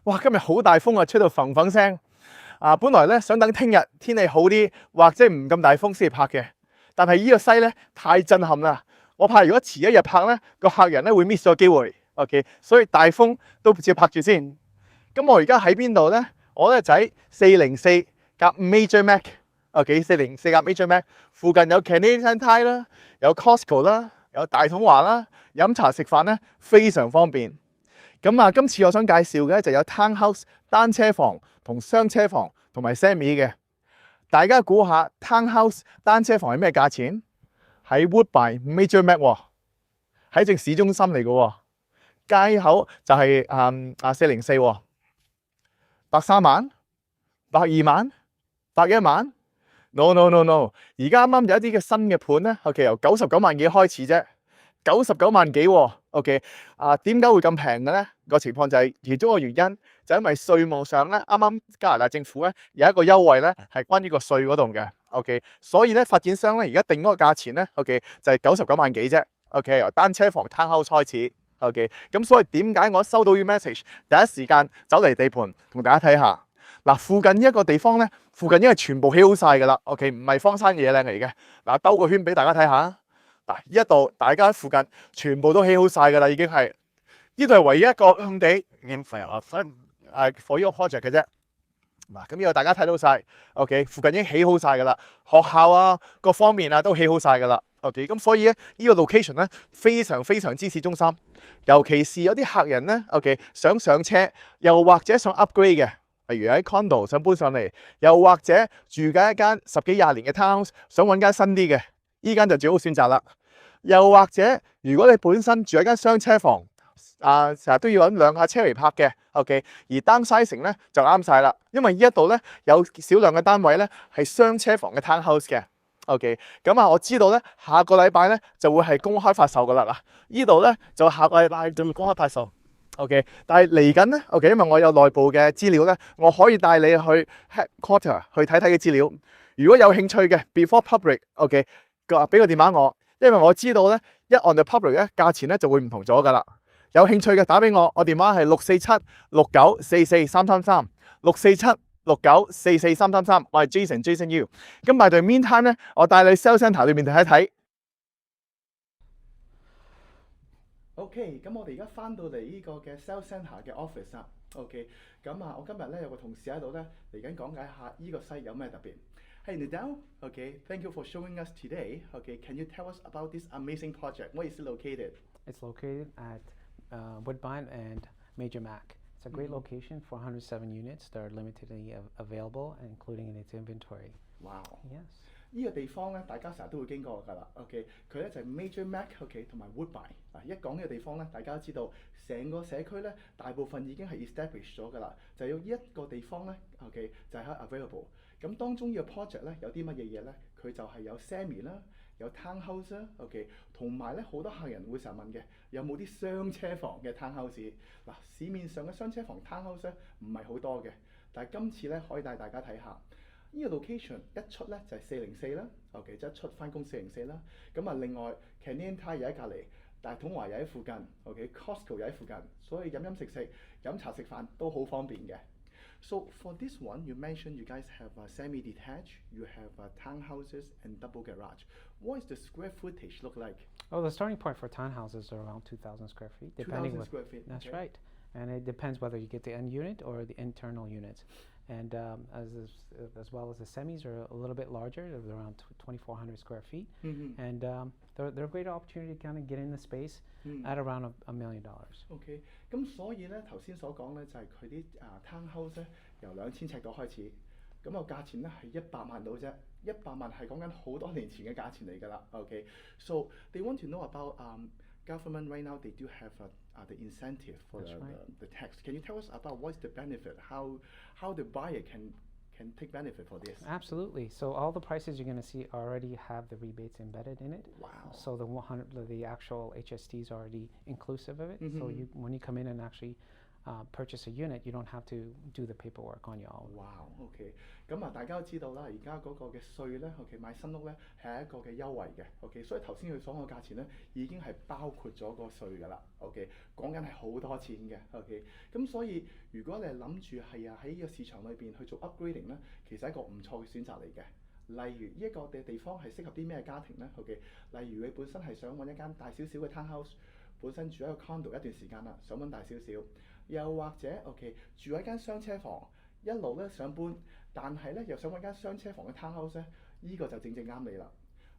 哇！今日好大風啊，吹到嘭嘭聲。本來咧想等聽日天氣好啲，或者唔咁大風先至拍嘅。但係呢個西咧太震撼啦，我怕如果遲一日拍咧，個客人咧會 miss 咗機會。OK，所以大風都照拍住先。咁我而家喺邊度咧？我咧就喺404夾 Major Mac。OK， 404夾 Major Mac 附近有 Canadian Tire 啦，有 Costco 啦，有大統華啦，飲茶食飯咧非常方便。咁今次我想介紹嘅就有 Townhouse 單車房同雙車房同埋 Semi 嘅。大家估下 Townhouse 單車房係咩價錢？喺 Woodbine Major Mac 喎，喺正市中心嚟嘅喎，街口就係404喎，130萬、120萬、101萬 ？No no no no！ 而家啱啱有一啲嘅新嘅盤咧，OK 由99萬幾開始啫，99萬幾喎。OK，點解會咁平嘅咧？個情況就係其中一個原因，就因為稅務上咧，啱啱加拿大政府咧有一個優惠咧，係關於個稅嗰度嘅。OK，所以咧發展商咧而家定嗰個價錢咧，OK 就係99萬幾啫。OK， 由單車房 townhouse 開始。OK， 咁所以點解我收到呢 message， 第一時間走嚟地盤同大家睇下。嗱，附近呢一個地方咧，附近因為全部起好晒㗎啦。OK， 唔係荒山野嶺嚟嘅。嗱，兜個圈俾大家睇下。嗱，呢一度大家附近全部都起好晒㗎啦，已經係呢度係唯一一個空地 for 呢個 project 嘅啫。嗱，咁呢度大家睇到晒 OK， 附近已經起好晒㗎啦，學校啊各方面啊都起好晒㗎啦。OK， 咁所以咧呢個 location 咧非常非常之市中心，尤其是有啲客人咧 OK 想上車，又或者想 upgrade 嘅，例如喺 condo 想搬上嚟，又或者住緊一間10幾20年嘅 townhouse， 想揾間新啲嘅，呢間就最好選擇啦。又或者如果你本身住喺間雙車房，成日都要揾2架車嚟泊嘅 ，OK， 而 downsizing 咧就啱晒啦，因為呢一度咧有少量嘅單位咧係雙車房嘅 townhouse 嘅 ，OK， 咁我知道咧下個禮拜咧就會係公開發售噶啦，嗱，呢度咧就下個禮拜就會公開發售 ，OK， 但係嚟緊咧 ，OK， 因為我有內部嘅資料咧，我可以帶你去 headquarter 去睇睇嘅資料，如果有興趣嘅 before public，OK， 俾個電話我。因為我知道咧，一 on the public 咧，價錢咧就會唔同咗噶啦。有興趣嘅打俾我，我電話係647694433， 647694433，我係 Jason Yu。咁by the meantime 咧，我帶你去 sales centre 裏面睇一睇。OK， 咁我哋而家翻到嚟呢個嘅 sales centre 嘅 office 啦。OK， 咁我今日咧有個同事喺度咧嚟緊講解下呢個 site 有咩特別。Hey Nadal, okay, thank you for showing us today. Okay, can you tell us about this amazing project? Where is it located? It's located at Woodbine and Major Mac. It's a great location for 107 units that are limitedly available, including in its inventory. Wow. Yes. 呢個地方咧，大家成日都會經過㗎啦。OK， 佢咧就係 Major Mac，OK， 同埋 Woodbine。嗱，一講呢個地方咧，大家都知道成個社區咧，大部分已經係 establish 咗㗎啦。就要呢一個地方咧 ，OK， 就係喺 available。咁當中呢個 project 咧有啲乜嘢嘢咧？佢就係有 semi 啦，有 townhouse 啦 ，OK， 同埋咧好多客人會成日問嘅，有冇啲雙車房嘅 townhouse？ 嗱，市面上嘅雙車房 townhouse 咧唔係好多嘅，但係今次咧可以帶大家睇下。呢個 location 一出咧就係404啦 ，OK， 即係一出翻工404啦。咁另外 Canadian Tire 又喺隔離，大統華又喺附近 ，OK，Costco 又喺附近，所以飲食、飲茶食飯都好方便嘅。So for this one, you mentioned you guys have a semi-detached, you have townhouses and double garage. What is the square footage look like? Well, the starting point for townhouses are around 2,000 square feet, depending 2,000 square feet. That's Okay. right, and it depends whether you get the end unit or the internal units. And as well as the semis are a little bit larger, they're around 2,400 square feet, and they're a great opportunity to kind of get in the space at around $1 million. OK， 咁所以咧頭先所講咧就係佢啲townhouse 咧由2000尺度開始，咁個價錢咧係100萬到啫，100萬係講緊好多年前嘅價錢嚟㗎啦。OK，so they want to know about government right now. They do have the incentive for the tax. Can you tell us about what's the benefit? How the buyer can take benefit for this? Absolutely. So all the prices you're going to see already have the rebates embedded in it. Wow. So the actual HST is already inclusive of it. So when you come in and actually purchase a unit, you don't have to do the paperwork on your own. 哇，OK，咁啊，大家都知道啦，而家嗰個嘅稅咧，OK，買新屋咧係一個嘅優惠嘅，OK，所以頭先佢所講嘅價錢咧已經係包括咗個稅㗎啦，OK，講緊係好多錢嘅，OK，咁所以如果你係諗住係喺呢個市場裏邊去做 upgrading 咧，其實係一個唔錯嘅選擇嚟嘅。例如呢一個嘅地方係適合啲咩家庭咧？OK，例如你本身係想揾一間大少少嘅 townhouse，本身住喺個 condo 一段時間啦，想揾大少少，又或者 OK 住喺間雙車房，一路咧想搬，但係咧又想揾間雙車房嘅 townhouse 咧，呢個就正正啱你啦。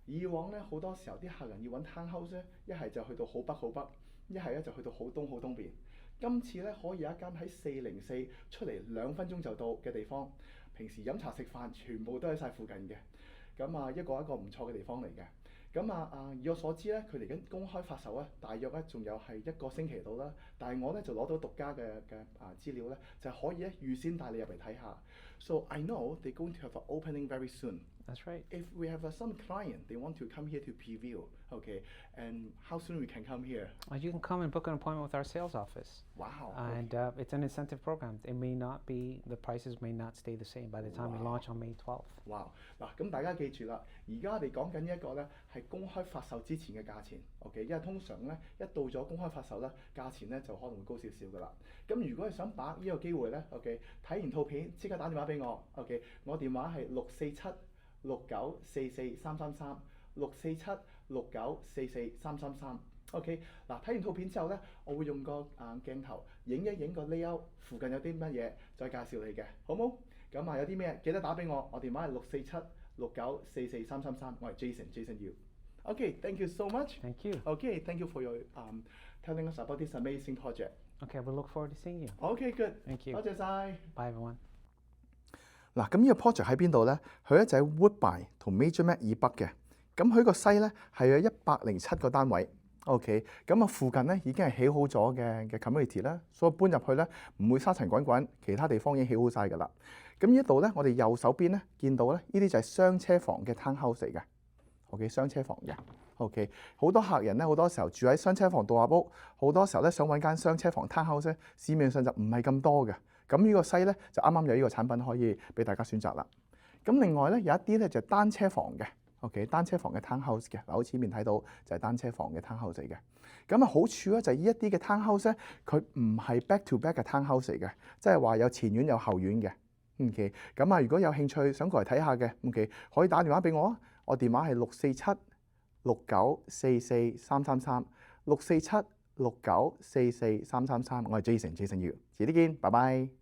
以往咧好多時候啲客人要揾 townhouse 咧，一係就去到好北好北，一係咧就去到好東好東邊。今次咧可以有一間喺404出嚟2分鐘就到嘅地方，平時飲茶食飯全部都喺晒附近嘅。咁啊一個唔錯嘅地方嚟嘅。咁以我所知咧，佢嚟緊公開發售咧，大約咧仲有係1個星期到啦。但係我咧就攞到獨家嘅資料咧，就可以咧預先帶你入嚟睇下。So I know they're going to have an opening very soon. That's right. If we have some client, they want to come here to preview, okay, and how soon we can come here? You can come and book an appointment with our sales office. Wow. And it's an incentive program. It may not be, the prices may not stay the same by the time we launch on May 12th. Wow. 嗱，咁大家記住啦，而家我哋講緊一個咧係公開發售之前嘅價錢 ，OK， 因為通常咧一到咗公開發售咧，價錢咧就可能會高少少噶啦。咁如果你想把握呢個機會咧 ，OK， 睇完套片即刻打電話俾我 ，OK， 我電話係647-6944-333，647-6944-333。OK， 嗱睇完套片之後咧，我會用個鏡頭影一影個 layout， 附近有啲乜嘢，再介紹你嘅，好冇？咁有啲咩記得打俾我，我電話係647-6944-333，我係 Jason Yu。OK，thank you so much. Thank you. OK，thank you for your telling us about this amazing project. Okay, we look forward to seeing you. OK，good. Thank you. 多謝晒。Bye, everyone. 嗱，咁呢個 project 喺邊度咧？佢咧就喺 Woodbine 同 Major Mac 以北嘅。咁佢個西咧係有107個單位。OK， 咁附近咧已經係起好咗嘅 community 啦，所以搬入去咧唔會沙塵滾滾，其他地方已經起好晒㗎啦。咁呢度咧，我哋右手邊咧見到咧，呢啲就係雙車房嘅 townhouse 嚟嘅。OK， 雙車房嘅。OK， 好多客人咧好多時候住喺雙車房獨立屋，好多時候咧想揾間雙車房 townhouse 咧，市面上就唔係咁多嘅。咁呢個西咧就啱啱有呢個產品可以俾大家選擇啦。咁另外咧有一啲咧就係單車房嘅。OK， 單車房嘅 townhouse 嘅，嗱，好似面睇到就係單車房嘅 townhouse 嚟嘅。咁好處咧就係呢一啲嘅 townhouse 咧，佢唔係 back to back 嘅 townhouse 嚟嘅，即係話有前院有後院嘅。OK， 咁如果有興趣想過嚟睇下嘅 ，OK， 可以打電話俾我啊，我電話係647-6944-333，647-6944-333，我係 Jason Yu，遲啲見，拜拜。